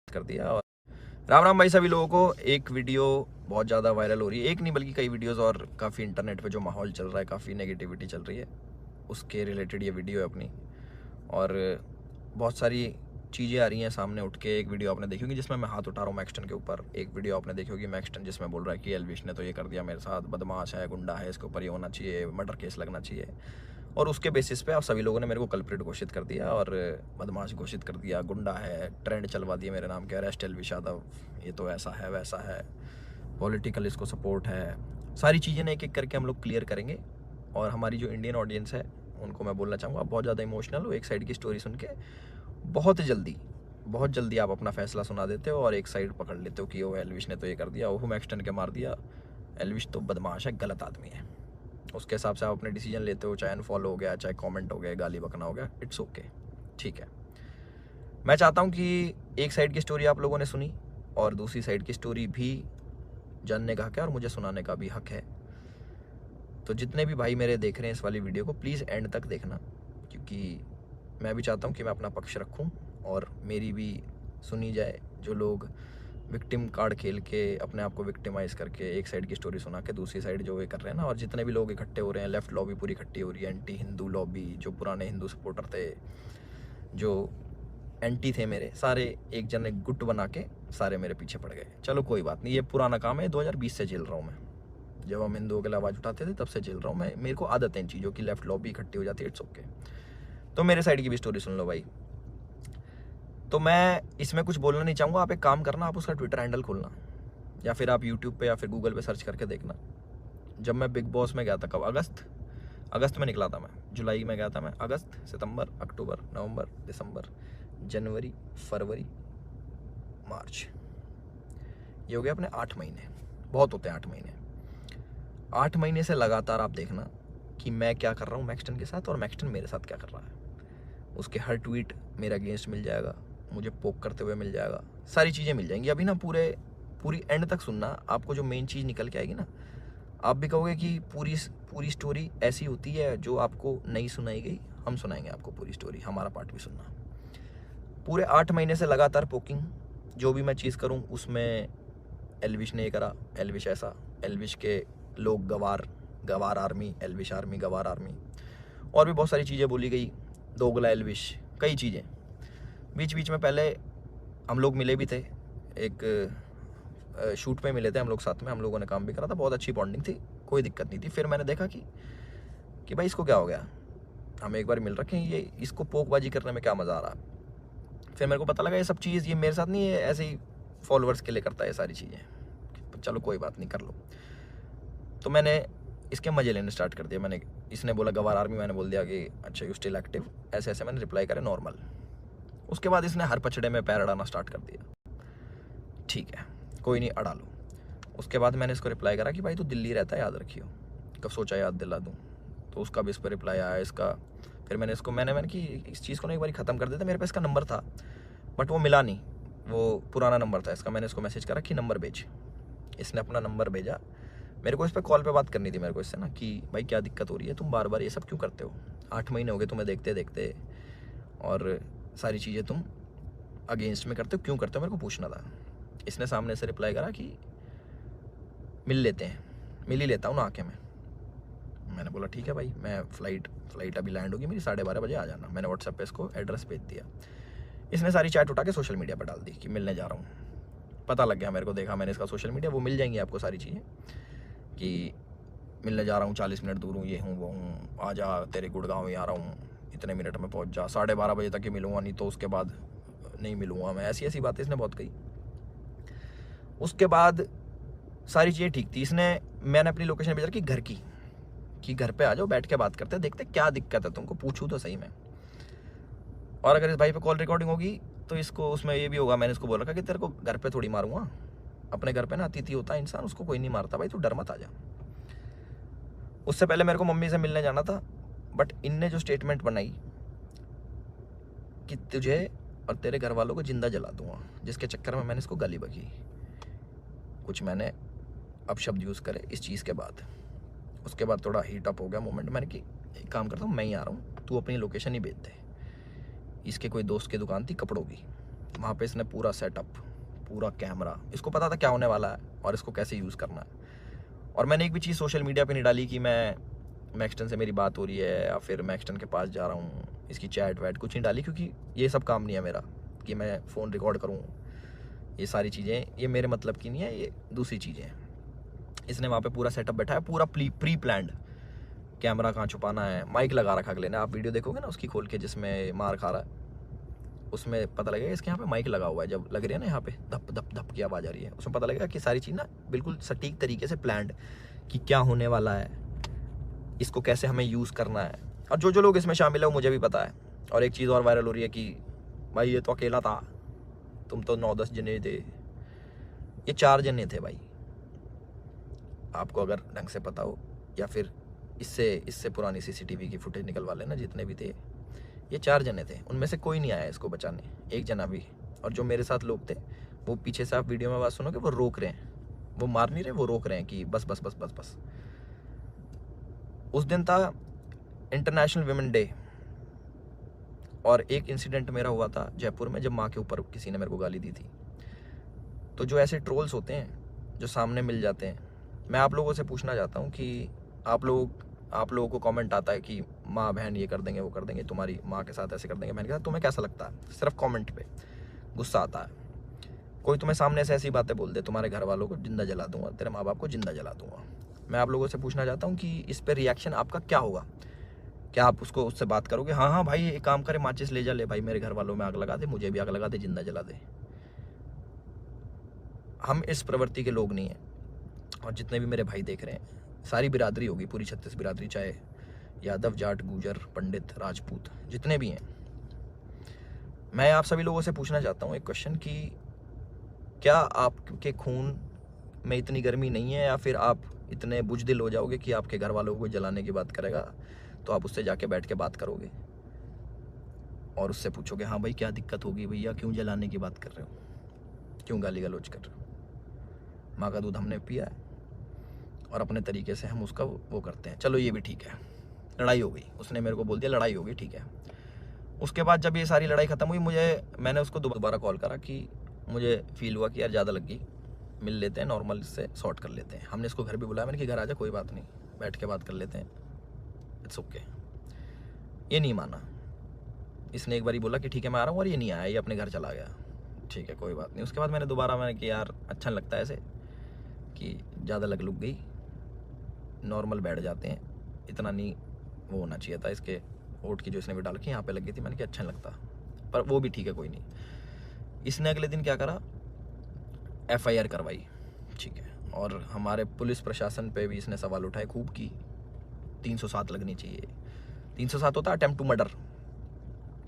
कर दिया। और राम राम भाई सभी लोगों को। एक वीडियो बहुत ज़्यादा वायरल हो रही है, एक नहीं बल्कि कई वीडियोस, और काफ़ी इंटरनेट पे जो माहौल चल रहा है, काफ़ी नेगेटिविटी चल रही है, उसके रिलेटेड ये वीडियो है अपनी। और बहुत सारी चीज़ें आ रही हैं सामने उठ के। एक वीडियो आपने देखी होगी जिसमें मैं हाथ उठा रहा हूँ मैक्सटन के ऊपर। एक वीडियो आपने देखी होगी मैक्सटन जिसमें बोल रहा है कि एल्विश ने तो ये कर दिया मेरे साथ, बदमाश है, गुंडा है, इसके ऊपर ये होना चाहिए, मर्डर केस लगना चाहिए। और उसके बेसिस पे आप सभी लोगों ने मेरे को कल्प्रिट घोषित कर दिया और बदमाश घोषित कर दिया, गुंडा है, ट्रेंड चलवा दिया मेरे नाम के, अरेस्ट एल्विश यादव, ये तो ऐसा है वैसा है, पॉलिटिकल इसको सपोर्ट है। सारी चीज़ें एक एक करके हम लोग क्लियर करेंगे। और हमारी जो इंडियन ऑडियंस है उनको मैं बोलना चाहूँगा, आप बहुत ज़्यादा इमोशनल हो। एक साइड की स्टोरी सुन के बहुत जल्दी आप अपना फैसला सुना देते हो और एक साइड पकड़ लेते हो कि वो एल्विश ने तो ये कर दिया, वो मैक्सटन के मार दिया, एल्विश तो बदमाश है, गलत आदमी है। उसके हिसाब से आप अपने डिसीजन लेते हो, चाहे अनफॉलो हो गया, चाहे कमेंट हो गया, गाली बकना हो गया, इट्स ओके, ठीक है। मैं चाहता हूँ कि एक साइड की स्टोरी आप लोगों ने सुनी और दूसरी साइड की स्टोरी भी जानने का हक है और मुझे सुनाने का भी हक है। तो जितने भी भाई मेरे देख रहे हैं इस वाली वीडियो को, प्लीज़ एंड तक देखना, क्योंकि मैं भी चाहता हूँ कि मैं अपना पक्ष रखूँ और मेरी भी सुनी जाए। जो लोग विक्टिम कार्ड खेल के अपने आप को विक्टिमाइज करके एक साइड की स्टोरी सुना के दूसरी साइड जो ये कर रहे हैं ना, और जितने भी लोग इकट्ठे हो रहे हैं, लेफ्ट लॉबी पूरी इकट्ठी हो रही है, एंटी हिंदू लॉबी, जो पुराने हिंदू सपोर्टर थे, जो एंटी थे मेरे, सारे एक जन एक गुट बना के सारे मेरे पीछे पड़ गए। चलो कोई बात नहीं, ये पुराना काम है, 2020 से झेल रहा हूँ मैं। जब हम हिंदुओं के लिए आवाज़ उठाते थे तब से झेल रहा हूँ मैं। मेरे को आदत है इन चीज़ों की, लेफ्ट लॉबी इकट्ठी हो जाती है, इट्स ओके। तो मेरे साइड की भी स्टोरी सुन लो भाई। तो मैं इसमें कुछ बोलना नहीं चाहूँगा। आप एक काम करना, आप उसका ट्विटर हैंडल खोलना या फिर आप यूट्यूब पे या फिर गूगल पे सर्च करके देखना। जब मैं बिग बॉस में गया था, कब, अगस्त में निकला था मैं, जुलाई में गया था मैं, अगस्त, सितंबर, अक्टूबर, नवंबर, दिसंबर, जनवरी, फरवरी, मार्च, ये हो गया अपने 8 महीने। बहुत होते हैं 8 महीने। 8 महीने से लगातार आप देखना कि मैं क्या कर रहा हूँ मैक्सटन के साथ और मैक्सटन मेरे साथ क्या कर रहा है। उसके हर ट्वीट मेरे अगेंस्ट मिल जाएगा, मुझे पोक करते हुए मिल जाएगा, सारी चीज़ें मिल जाएंगी। अभी ना पूरी एंड तक सुनना, आपको जो मेन चीज़ निकल के आएगी ना, आप भी कहोगे कि पूरी स्टोरी ऐसी होती है जो आपको नहीं सुनाई गई। हम सुनाएंगे आपको पूरी स्टोरी, हमारा पार्ट भी सुनना। पूरे 8 महीने से लगातार पोकिंग, जो भी मैं चीज़ करूँ उसमें एल्विश ने ये करा, एल्विश ऐसा, एल्विश के लोग गवार आर्मी, एल्विश आर्मी, गवार आर्मी, और भी बहुत सारी चीज़ें बोली गई, दोगला एल्विश, कई चीज़ें। बीच बीच में पहले हम लोग मिले भी थे, एक शूट पे मिले थे हम लोग साथ में, हम लोगों ने काम भी करा था, बहुत अच्छी बॉन्डिंग थी, कोई दिक्कत नहीं थी। फिर मैंने देखा कि भाई इसको क्या हो गया, हम एक बार मिल रखे हैं, ये इसको पोकबाजी करने में क्या मज़ा आ रहा। फिर मेरे को पता लगा ये सब चीज़ ये मेरे साथ नहीं है, ऐसे ही फॉलोअर्स के लिए करता है ये सारी चीज़ें। चलो कोई बात नहीं, कर लो। तो मैंने इसके मज़े लेने स्टार्ट कर दिया। इसने बोला गवार आर्मी, मैंने बोल दिया कि अच्छा यू स्टिल एक्टिव, ऐसे ऐसे मैंने रिप्लाई करे नॉर्मल। उसके बाद इसने हर पचड़े में पैर अड़ाना स्टार्ट कर दिया। ठीक है, कोई नहीं, अड़ा लो। उसके बाद मैंने इसको रिप्लाई करा कि भाई तू दिल्ली रहता है, याद रखियो, कब सोचा याद दिला दूँ। तो उसका भी इस पर रिप्लाई आया इसका। फिर मैंने इसको मैंने कि इस चीज़ को ना एक बार ख़त्म कर देता। मेरे पास इसका नंबर था बट वो मिला नहीं, वो पुराना नंबर था इसका। मैंने इसको मैसेज करा कि नंबर भेज। इसने अपना नंबर भेजा। मेरे को इस पर कॉल पे बात करनी थी मेरे को इससे ना, कि भाई क्या दिक्कत हो रही है, तुम बार बार ये सब क्यों करते हो, 8 महीने हो गए तुम्हें देखते देखते, और सारी चीज़ें तुम अगेंस्ट में करते हो, क्यों करते हो, मेरे को पूछना था। इसने सामने से रिप्लाई करा कि मिल लेते हैं, मिल ही लेता हूँ ना आके मैं। मैंने बोला ठीक है भाई, मैं फ़्लाइट अभी लैंड होगी मेरी, 12:30 बजे आ जाना। मैंने व्हाट्सएप पे इसको एड्रेस भेज दिया। इसने सारी चैट उठा के सोशल मीडिया पर डाल दी कि मिलने जा रहा हूँ। पता लग गया मेरे को, देखा मैंने इसका सोशल मीडिया, वो मिल जाएंगी आपको सारी चीज़ें कि मिलने जा रहा हूँ, 40 मिनट दूर हूँ, ये हूँ वो हूँ, आ जा तेरे गुड़गांव ही आ रहा हूँ, इतने मिनट में पहुँच जा, 12:30 बजे तक ही मिलूँगा, नहीं तो उसके बाद नहीं मिलूँगा मैं। ऐसी ऐसी बातें इसने बहुत कही। उसके बाद सारी चीज़ें ठीक थी। मैंने अपनी लोकेशन भेजा कि घर की, कि घर पे आ जाओ, बैठ के बात करते, देखते क्या दिक्कत है तुमको, पूछूँ तो सही मैं। और अगर इस भाई पे कॉल रिकॉर्डिंग होगी तो इसको उसमें ये भी होगा, मैंने इसको बोल रखा कि तेरे को घर पे थोड़ी मारूंगा, अपने घर पे ना अतिथि होता है इंसान, उसको कोई नहीं मारता भाई, तू डर मत आ जा। उससे पहले मेरे को मम्मी से मिलने जाना था, बट इनने जो स्टेटमेंट बनाई कि तुझे और तेरे घर वालों को जिंदा जला दूंगा, जिसके चक्कर में मैंने इसको गाली बकी, कुछ मैंने अपशब्द यूज़ करे इस चीज़ के बाद। उसके बाद थोड़ा हीट अप हो गया मोमेंट। मैंने कि एक काम करता हूँ, मैं ही आ रहा हूँ, तू अपनी लोकेशन ही भेज दे। इसके कोई दोस्त की दुकान थी कपड़ों की, वहाँ पे इसने पूरा सेटअप, पूरा कैमरा, इसको पता था क्या होने वाला है और इसको कैसे यूज़ करना है। और मैंने एक भी चीज़ सोशल मीडिया पे नहीं डाली कि मैं मैक्सटन से मेरी बात हो रही है या फिर मैक्सटन के पास जा रहा हूँ, इसकी चैट वैट कुछ नहीं डाली, क्योंकि ये सब काम नहीं है मेरा कि मैं फ़ोन रिकॉर्ड करूँ। ये सारी चीज़ें ये मेरे मतलब की नहीं है, ये दूसरी चीज़ें हैं। इसने वहाँ पे पूरा सेटअप बैठाया, पूरा प्री प्लान्ड, कैमरा कहाँ छुपाना है, माइक लगा रखा अगले ने। आप वीडियो देखोगे ना उसकी खोल के जिसमें मार खा रहा है, उसमें पता लगेगा इसके यहाँ पे माइक लगा हुआ है। जब लग रही है ना यहाँ पे धप धप धप की आवाज़ आ रही है, उसमें पता लगेगा कि सारी चीज़ ना बिल्कुल सटीक तरीके से प्लान्ड, कि क्या होने वाला है, इसको कैसे हमें यूज़ करना है। और जो जो लोग इसमें शामिल है वो मुझे भी पता है। और एक चीज़ और वायरल हो रही है कि भाई ये तो अकेला था, तुम तो 9-10 जने थे। ये 4 जने थे भाई, आपको अगर ढंग से पता हो, या फिर इससे पुरानी CCTV की फुटेज निकलवा लेना, जितने भी थे ये 4 जने थे। उनमें से कोई नहीं आया इसको बचाने, एक जना भी। और जो मेरे साथ लोग थे वो पीछे से, आप वीडियो में बात सुनोगे, वो रोक रहे हैं, वो मार नहीं रहे, वो रोक रहे हैं कि बस बस बस बस बस। उस दिन था इंटरनेशनल विमेन डे, और एक इंसिडेंट मेरा हुआ था जयपुर में, जब माँ के ऊपर किसी ने मेरे को गाली दी थी। तो जो ऐसे ट्रोल्स होते हैं जो सामने मिल जाते हैं, मैं आप लोगों से पूछना चाहता हूँ कि आप लोगों को कमेंट आता है कि माँ बहन ये कर देंगे वो कर देंगे, तुम्हारी माँ के साथ ऐसे कर देंगे। मैंने कहा तुम्हें कैसा लगता है? सिर्फ कमेंट पे गुस्सा आता है। कोई तुम्हें सामने से ऐसी बातें बोल दे, तुम्हारे घर वालों को जिंदा जला दूंगा, तेरे माँ बाप को जिंदा जला दूंगा। मैं आप लोगों से पूछना चाहता हूँ कि इस पर रिएक्शन आपका क्या होगा? क्या आप उससे बात करोगे, हाँ हाँ भाई एक काम करे, माचिस ले जा, ले भाई मेरे घर वालों में आग लगा दे, मुझे भी आग लगा दे, जिंदा जला दे? हम इस प्रवृत्ति के लोग नहीं हैं। और जितने भी मेरे भाई देख रहे हैं, सारी बिरादरी होगी, पूरी 36 बिरादरी, चाहे यादव, जाट, गूजर, पंडित, राजपूत, जितने भी हैं, मैं आप सभी लोगों से पूछना चाहता हूँ एक क्वेश्चन कि क्या आपके खून में इतनी गर्मी नहीं है, या फिर आप इतने बुजदिल हो जाओगे कि आपके घर वालों को जलाने की बात करेगा तो आप उससे जाके बैठ के बात करोगे और उससे पूछोगे, हाँ भाई क्या दिक्कत होगी भैया, क्यों जलाने की बात कर रहे हो, क्यों गाली गलौज कर रहे हो? माँ का दूध हमने पिया है और अपने तरीके से हम उसका वो करते हैं। चलो ये भी ठीक है, लड़ाई हो गई, उसने मेरे को बोल दिया लड़ाई हो गई, ठीक है। उसके बाद जब ये सारी लड़ाई ख़त्म हुई, मैंने उसको दोबारा कॉल करा कि मुझे फील हुआ कि यार ज़्यादा लग गई, मिल लेते हैं, नॉर्मल से सॉर्ट कर लेते हैं। हमने इसको घर भी बुलाया, मैंने कि घर आ जा, कोई बात नहीं, बैठ के बात कर लेते हैं, इट्स ओके। ये नहीं माना, इसने एक बार बोला कि ठीक है मैं आ रहा हूँ, और ये नहीं आया, ये अपने घर चला गया। ठीक है कोई बात नहीं। उसके बाद मैंने कि यार अच्छा नहीं लगता ऐसे कि ज़्यादा लग लुक गई, नॉर्मल बैठ जाते हैं, इतना नहीं वो होना चाहिए था। इसके ओट की जो इसने भी डाल के यहाँ पे लग गई थी, मैंने कहा अच्छा नहीं लगता, पर वो भी ठीक है कोई नहीं। इसने अगले दिन क्या करा, FIR करवाई, ठीक है। और हमारे पुलिस प्रशासन पे भी इसने सवाल उठाए खूब की 307 लगनी चाहिए। 307 होता है अटेम्प्ट टू मर्डर,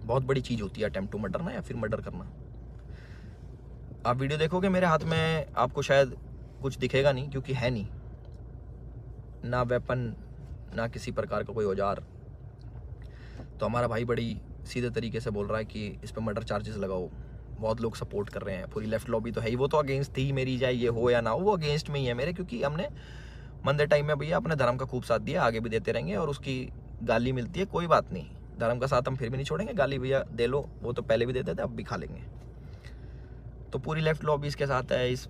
बहुत बड़ी चीज़ होती है अटेम्प्ट टू मर्डर ना, या फिर मर्डर करना। आप वीडियो देखोगे मेरे हाथ में, आपको शायद कुछ दिखेगा नहीं, क्योंकि है नहीं ना वेपन, ना किसी प्रकार का कोई औजार। तो हमारा भाई बड़ी सीधे तरीके से बोल रहा है कि इस पर मर्डर चार्जेस लगाओ। बहुत लोग सपोर्ट कर रहे हैं, पूरी लेफ्ट लॉबी तो है ही, वो तो अगेंस्ट थी मेरी, चाहे ये हो या ना हो, वो अगेंस्ट में ही है मेरे, क्योंकि हमने मंदे टाइम में भैया अपने धर्म का खूब साथ दिया, आगे भी देते रहेंगे। और उसकी गाली मिलती है, कोई बात नहीं, धर्म का साथ हम फिर भी नहीं छोड़ेंगे, गाली भैया दे लो, वो तो पहले भी देते थे, अब भी खा लेंगे। तो पूरी लेफ्ट लॉबी इसके साथ है। इस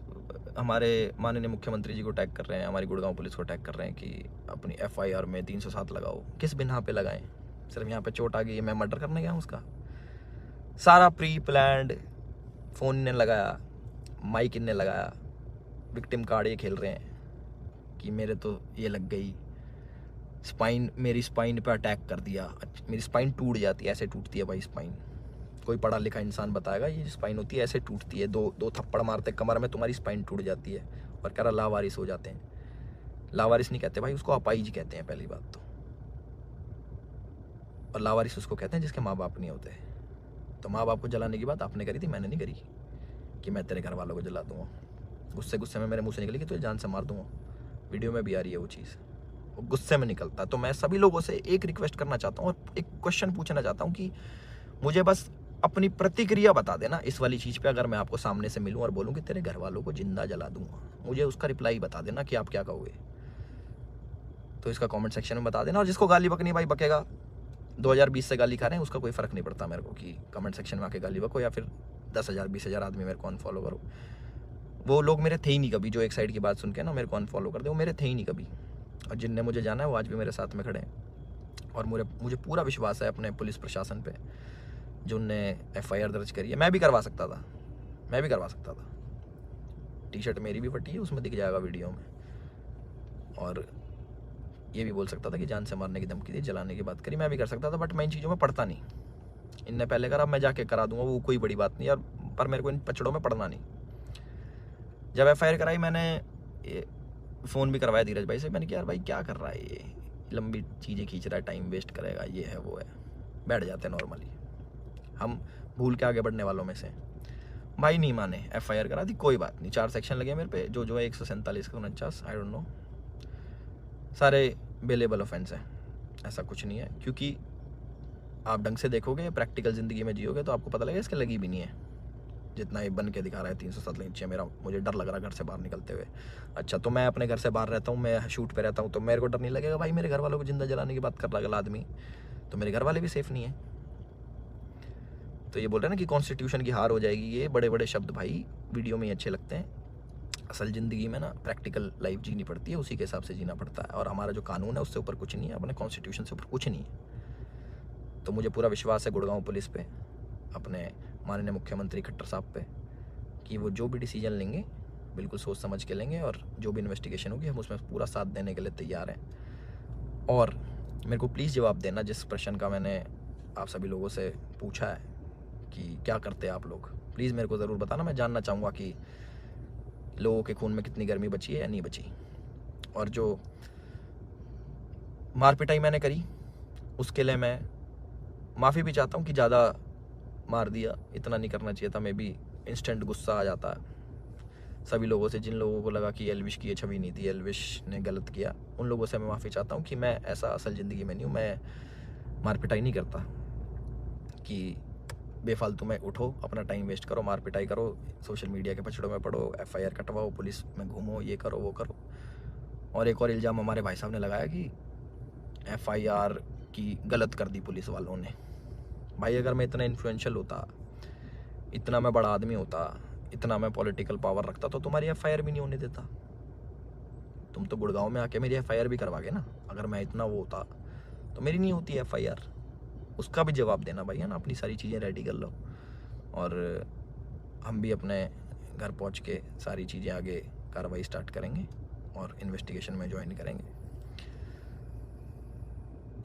हमारे माननीय मुख्यमंत्री जी को टैग कर रहे हैं, हमारी गुड़गांव पुलिस को टैग कर रहे हैं कि अपनी FIR में 307 लगाओ। किस बिना पे लगाएं? सिर्फ यहाँ पे चोट आ गई, मैं मर्डर करने गया हूँ उसका? सारा प्री प्लान्ड, फ़ोन ने लगाया, माइक इनने लगाया, विक्टिम कार्ड ये खेल रहे हैं कि मेरे तो ये लग गई, स्पाइन, मेरी स्पाइन पे अटैक कर दिया, मेरी स्पाइन टूट जाती है, ऐसे टूटती है भाई स्पाइन। कोई पढ़ा लिखा इंसान बताएगा ये स्पाइन होती है, ऐसे टूटती है, दो थप्पड़ मारते कमर में, तुम्हारी स्पाइन टूट जाती है। और कह रहा लावारिस हो जाते हैं। लावारिस नहीं कहते भाई, उसको अपाइज कहते हैं पहली बात तो। और लावारिस उसको कहते हैं जिसके माँ बाप नहीं होते। तो माँ बाप को जलाने की बात आपने करी थी, मैंने नहीं करी कि मैं तेरे घर वालों को जला दूंगा। गुस्से में मेरे मुँह से निकली कि तुझे जान से मार दूंगा। वीडियो में भी आ रही है वो चीज़, वो गुस्से में निकलता। तो मैं सभी लोगों से एक रिक्वेस्ट करना चाहता हूँ और एक क्वेश्चन पूछना चाहता हूँ कि मुझे बस अपनी प्रतिक्रिया बता देना इस वाली चीज़ पे। अगर मैं आपको सामने से मिलूं और बोलूं कि तेरे घर वालों को जिंदा जला दूंगा, मुझे उसका रिप्लाई बता देना कि आप क्या कहोगे। तो इसका कमेंट सेक्शन में बता देना। और जिसको गाली बकनी भाई बकेगा, 2020 से गाली खा रहे हैं, उसका कोई फ़र्क नहीं पड़ता मेरे को कि कमेंट सेक्शन में आके गाली बको या फिर 10,000 20,000 आदमी मेरे को अनफॉलो करो। वो लोग मेरे थे ही नहीं कभी, जो एक साइड की बात सुन के ना मेरे को अनफॉलो कर दे, वो मेरे थे ही नहीं कभी। और जिनने मुझे जाना है वो आज भी मेरे साथ में खड़े हैं। और मुझे पूरा विश्वास है अपने पुलिस प्रशासन पे, जो उनने FIR दर्ज करी है। मैं भी करवा सकता था। टी शर्ट मेरी भी फटी है, उसमें दिख जाएगा वीडियो में। और ये भी बोल सकता था कि जान से मारने की धमकी दी, जलाने की बात करी, मैं भी कर सकता था। बट मैं इन चीज़ों में पढ़ता नहीं। इनने पहले करा, मैं जाके करा दूंगा, वो कोई बड़ी बात नहीं यार। पर मेरे को इन पचड़ों में पढ़ना नहीं। जब FIR कराई, मैंने फ़ोन भी करवाया धीरज भाई से। मैंने कहा यार भाई क्या कर रहा है ये, लंबी चीज़ें खींच रहा है, टाइम वेस्ट करेगा, ये है वो है। बैठ जाते नॉर्मली, हम भूल के आगे बढ़ने वालों में से। भाई नहीं माने, FIR करा दी, कोई बात नहीं। 4 सेक्शन लगे मेरे पे, जो है 147 का 49, आई डोंट नो, सारे बेलेबल ऑफेंस है। ऐसा कुछ नहीं है, क्योंकि आप ढंग से देखोगे, प्रैक्टिकल ज़िंदगी में जियोगे तो आपको पता लगेगा इसके लगी भी नहीं है। जितना ये बन के दिखा रहा है 307 नीचे, मुझे डर लग रहा है घर से बाहर निकलते हुए। अच्छा, तो मैं अपने घर से बाहर रहता हूँ, मैं शूट पे रहता हूँ, तो मेरे को डर नहीं लगेगा? भाई मेरे घर वालों को जिंदा जलाने की बात कर रहा है अगला आदमी, तो मेरे घर वाले भी सेफ नहीं है। तो ये बोल रहे हैं ना कि कॉन्स्टिट्यूशन की हार हो जाएगी, ये बड़े बड़े शब्द भाई वीडियो में ही अच्छे लगते हैं। असल ज़िंदगी में ना प्रैक्टिकल लाइफ जीनी पड़ती है, उसी के हिसाब से जीना पड़ता है। और हमारा जो कानून है उससे ऊपर कुछ नहीं है, अपने कॉन्स्टिट्यूशन से ऊपर कुछ नहीं है। तो मुझे पूरा विश्वास है गुड़गांव पुलिस पे, अपने माननीय मुख्यमंत्री खट्टर साहब पे, कि वो जो भी डिसीजन लेंगे बिल्कुल सोच समझ के लेंगे। और जो भी इन्वेस्टिगेशन होगी हम उसमें पूरा साथ देने के लिए तैयार हैं। और मेरे को प्लीज़ जवाब देना जिस प्रश्न का मैंने आप सभी लोगों से पूछा है कि क्या करते हैं आप लोग, प्लीज़ मेरे को ज़रूर बताना। मैं जानना चाहूँगा कि लोगों के खून में कितनी गर्मी बची है या नहीं बची। और जो मार पिटाई मैंने करी उसके लिए मैं माफ़ी भी चाहता हूँ कि ज़्यादा मार दिया, इतना नहीं करना चाहिए था। मैं भी इंस्टेंट गुस्सा आ जाता है सभी लोगों से, जिन लोगों को लगा कि एल्विश की ये छवि नहीं थी, एल्विश ने गलत किया, उन लोगों से मैं माफ़ी चाहता हूँ कि मैं ऐसा असल ज़िंदगी में नहीं हूँ। मैं मार पिटाई नहीं करता कि बेफालतू में उठो, अपना टाइम वेस्ट करो, मार पिटाई करो, सोशल मीडिया के पछड़ों में पड़ो, FIR कटवाओ, पुलिस में घूमो, ये करो वो करो। और एक और इल्ज़ाम हमारे भाई साहब ने लगाया कि FIR की गलत कर दी पुलिस वालों ने। भाई अगर मैं इतना इन्फ्लुएंशियल होता, इतना मैं बड़ा आदमी होता, इतना मैं पॉलिटिकल पावर रखता, तो तुम्हारी FIR भी नहीं होने देता। तुम तो गुड़गांव में आके मेरी FIR भी करवागे ना। अगर मैं इतना वो होता तो मेरी नहीं होती FIR। उसका भी जवाब देना भाई, है ना। अपनी सारी चीज़ें रेडी कर लो, और हम भी अपने घर पहुंच के सारी चीज़ें आगे कार्रवाई स्टार्ट करेंगे और इन्वेस्टिगेशन में ज्वाइन करेंगे।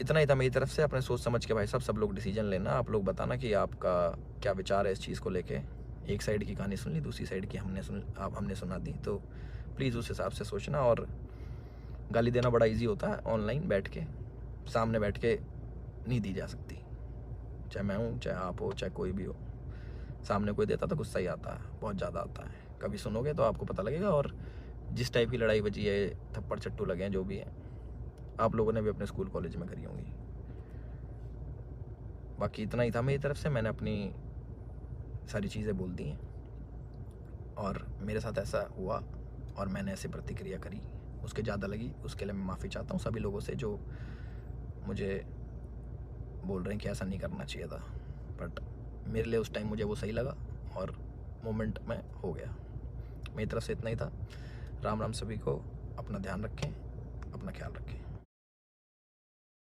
इतना ही था मेरी तरफ से। अपने सोच समझ के भाई साहब सब लोग डिसीजन लेना। आप लोग बताना कि आपका क्या विचार है इस चीज़ को लेके। एक साइड की कहानी सुन ली, दूसरी साइड की हमने सुना दी, तो प्लीज़ उस हिसाब से सोचना। और गाली देना बड़ा इजी होता है, ऑनलाइन बैठ के, सामने बैठ के नहीं दी जा सकती। चाहे मैं हूँ, चाहे आप हो, चाहे कोई भी हो, सामने कोई देता तो गुस्सा ही आता है, बहुत ज़्यादा आता है। कभी सुनोगे तो आपको पता लगेगा। और जिस टाइप की लड़ाई बची है, थप्पड़ चट्टू लगे हैं, जो भी है, आप लोगों ने भी अपने स्कूल कॉलेज में करी होंगी। बाकी इतना ही था मेरी तरफ से। मैंने अपनी सारी चीज़ें बोल दी हैं, और मेरे साथ ऐसा हुआ और मैंने ऐसे प्रतिक्रिया करी, उसके ज़्यादा लगी, उसके लिए मैं माफ़ी चाहता हूँ सभी लोगों से जो मुझे बोल रहे हैं कि ऐसा नहीं करना चाहिए था। बट मेरे लिए उस टाइम मुझे वो सही लगा और मोमेंट में हो गया। मेरी तरफ से इतना ही था। राम राम सभी को। अपना ध्यान रखें, अपना ख्याल रखें।